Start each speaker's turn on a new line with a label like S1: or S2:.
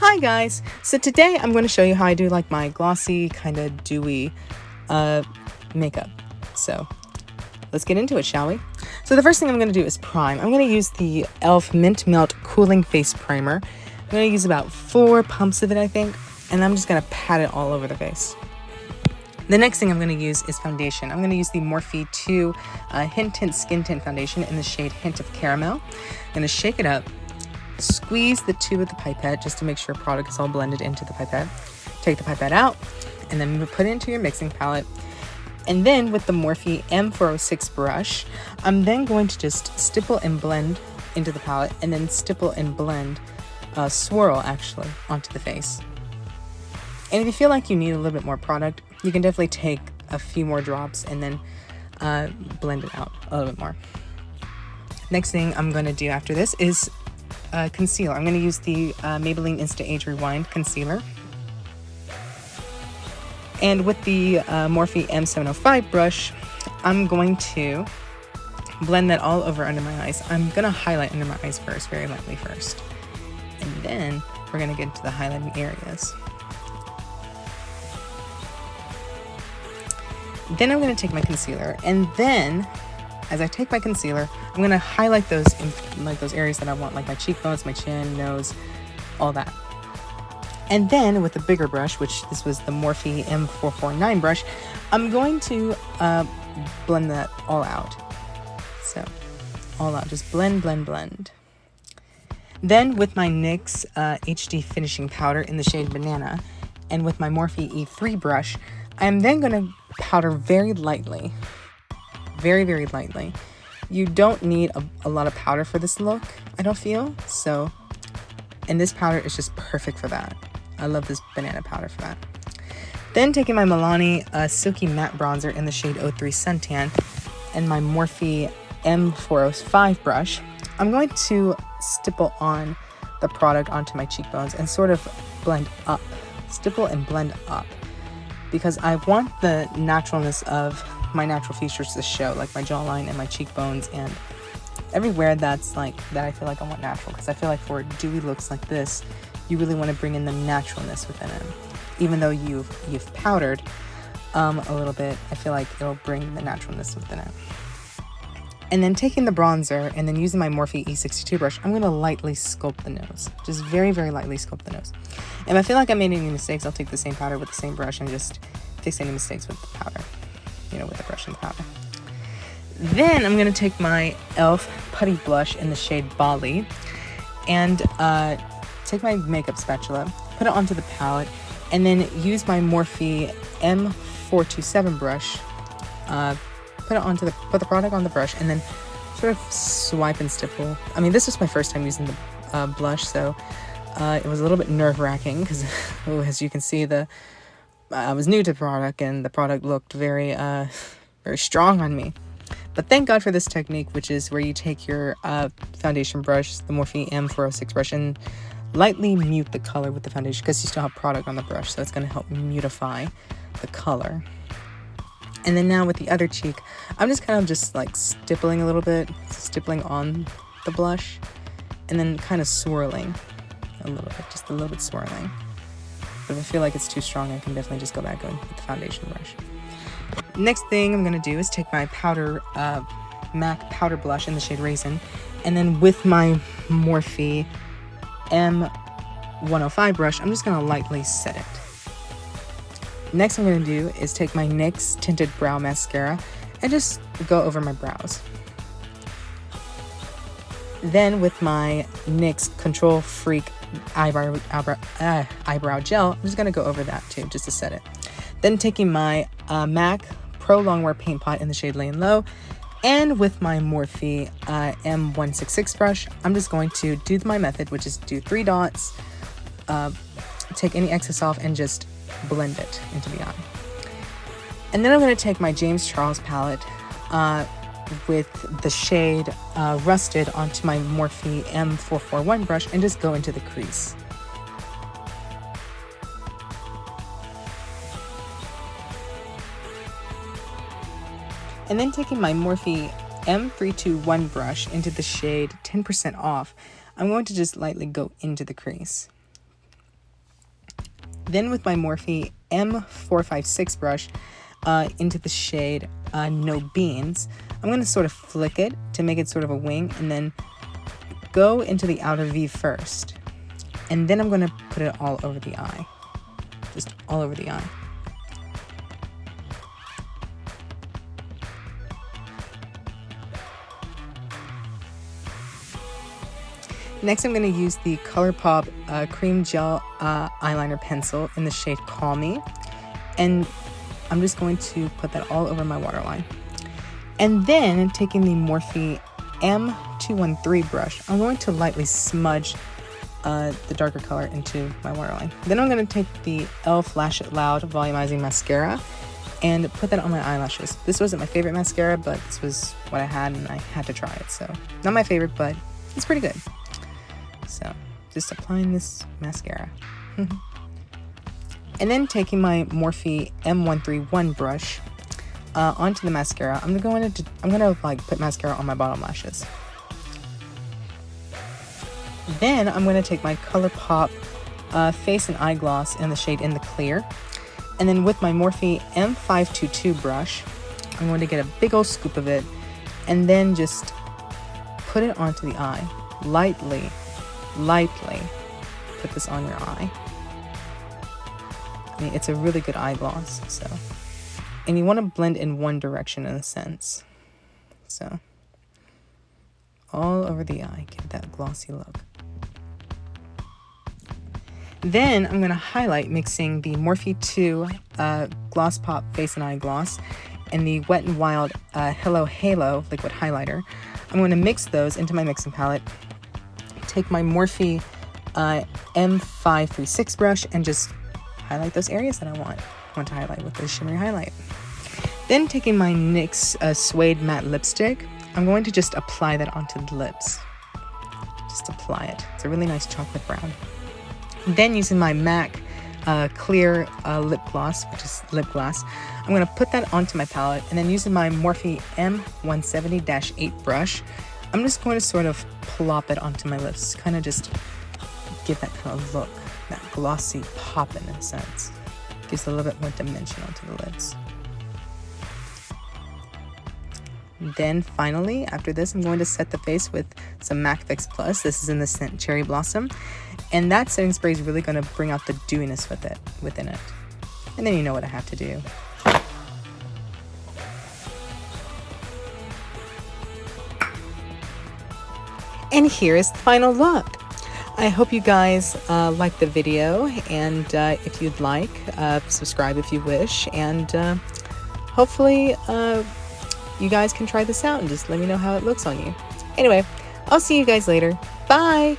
S1: Hi guys! So today I'm going to show you how I do like my glossy kind of dewy makeup. So let's get into it, shall we? So the first thing I'm going to do is prime. I'm going to use the E.L.F. Mint Melt Cooling Face Primer. I'm going to use about 4 pumps of it, I think, and I'm just going to pat it all over the face. The next thing I'm going to use is foundation. I'm going to use the Morphe 2 Hint Tint Skin Tint Foundation in the shade Hint of Caramel. I'm going to shake it up, squeeze the tube with the pipette just to make sure product is all blended into the pipette. Take the pipette out, and then put it into your mixing palette. And then with the Morphe M406 brush, I'm then going to just stipple and blend into the palette, and then stipple and blend, swirl actually, onto the face. And if you feel like you need a little bit more product, you can definitely take a few more drops and then blend it out a little bit more. Next thing I'm going to do after this is concealer. I'm going to use the Maybelline Insta Age Rewind concealer. And with the Morphe M705 brush, I'm going to blend that all over under my eyes. I'm going to highlight under my eyes first, very lightly first. And then we're going to get into the highlighting areas. Then I'm going to take my concealer, and then as I take my concealer, I'm going to highlight those areas that I want, like my cheekbones, my chin, nose, all that. And then with a bigger brush, which this was the Morphe M449 brush, I'm going to blend that all out. So all out, just blend, blend, blend. Then with my NYX HD finishing powder in the shade Banana, and with my Morphe E3 brush, I'm then going to powder very lightly. Very, very lightly. You don't need a lot of powder for this look, I don't feel. So, and this powder is just perfect for that. I love this banana powder for that. Then taking my Milani Silky Matte Bronzer in the shade 03 Suntan and my Morphe M405 brush, I'm going to stipple on the product onto my cheekbones and sort of blend up. Stipple and blend up. Because I want the naturalness of my natural features to show, like my jawline and my cheekbones and everywhere that's like that I feel like I want natural. Because I feel like for dewy looks like this, you really want to bring in the naturalness within it. Even though you've powdered a little bit, I feel like it'll bring the naturalness within it. And then taking the bronzer and then using my Morphe E62 brush, I'm going to lightly sculpt the nose. Just very, very lightly sculpt the nose. And if I feel like I made any mistakes, I'll take the same powder with the same brush and just fix any mistakes with the powder. You know, with the brush and the powder. Then I'm going to take my E.L.F. Putty Blush in the shade Bali and take my makeup spatula, put it onto the palette, and then use my Morphe M427 brush, put the product on the brush, and then sort of swipe and stipple. I mean, this was my first time using the blush, so it was a little bit nerve-wracking because, as you can see, I was new to the product, and the product looked very, very strong on me. But thank God for this technique, which is where you take your foundation brush, the Morphe M406 brush, and lightly mute the color with the foundation because you still have product on the brush, so it's going to help mutify the color. And then now with the other cheek, I'm just kind of just like stippling a little bit, stippling on the blush, and then kind of swirling a little bit, just a little bit swirling. But if I feel like it's too strong, I can definitely just go back in with the foundation brush. Next thing I'm going to do is take my powder, MAC powder blush in the shade Raisin, and then with my Morphe M105 brush, I'm just going to lightly set it. Next I'm going to do is take my NYX Tinted Brow Mascara and just go over my brows. Then with my NYX Control Freak eyebrow gel, I'm just going to go over that too, just to set it. Then taking my MAC Pro Longwear Paint Pot in the shade Lay and Low, and with my Morphe M166 brush, I'm just going to do my method, which is do 3 dots, take any excess off, and just blend it into the eye. And then I'm going to take my James Charles palette with the shade Rusted onto my Morphe M441 brush and just go into the crease. And then taking my Morphe M321 brush into the shade 10% Off, I'm going to just lightly go into the crease. Then with my Morphe M456 brush into the shade No Beans, I'm going to sort of flick it to make it sort of a wing, and then go into the outer V first. And then I'm going to put it all over the eye. Just all over the eye. Next, I'm going to use the ColourPop Cream Gel Eyeliner Pencil in the shade Call Me. And I'm just going to put that all over my waterline. And then, taking the Morphe M213 brush, I'm going to lightly smudge the darker color into my waterline. Then I'm going to take the E.L.F Lash It Loud Volumizing Mascara and put that on my eyelashes. This wasn't my favorite mascara, but this was what I had and I had to try it. So, not my favorite, but it's pretty good. So, just applying this mascara. And then taking my Morphe M131 brush onto the mascara, I'm gonna like put mascara on my bottom lashes. Then I'm gonna take my ColourPop face and eye gloss in the shade In the Clear, and then with my Morphe M522 brush, I'm going to get a big old scoop of it, and then just put it onto the eye, lightly put this on your eye. I mean, it's a really good eye gloss, so. And you want to blend in one direction in a sense. So, all over the eye, give that glossy look. Then I'm going to highlight mixing the Morphe 2 Gloss Pop Face and Eye Gloss and the Wet n Wild Hello Halo Liquid Highlighter. I'm going to mix those into my mixing palette. Take my Morphe M536 brush and just highlight those areas that I want to highlight with this shimmery highlight. Then taking my NYX Suede Matte Lipstick, I'm going to just apply that onto the lips. Just apply it. It's a really nice chocolate brown. Then using my MAC clear lip gloss, which is lip glass, I'm going to put that onto my palette, and then using my Morphe M170-8 brush, I'm just going to sort of plop it onto my lips, kind of just give that kind of look, that glossy pop in a sense. Gives a little bit more dimension onto the lids. Then finally, after this, I'm going to set the face with some MAC Fix Plus. This is in the scent Cherry Blossom. And that setting spray is really going to bring out the dewiness within it. And then you know what I have to do. And here is the final look. I hope you guys liked the video, and if you'd like, subscribe if you wish, and hopefully you guys can try this out and just let me know how it looks on you. Anyway, I'll see you guys later. Bye!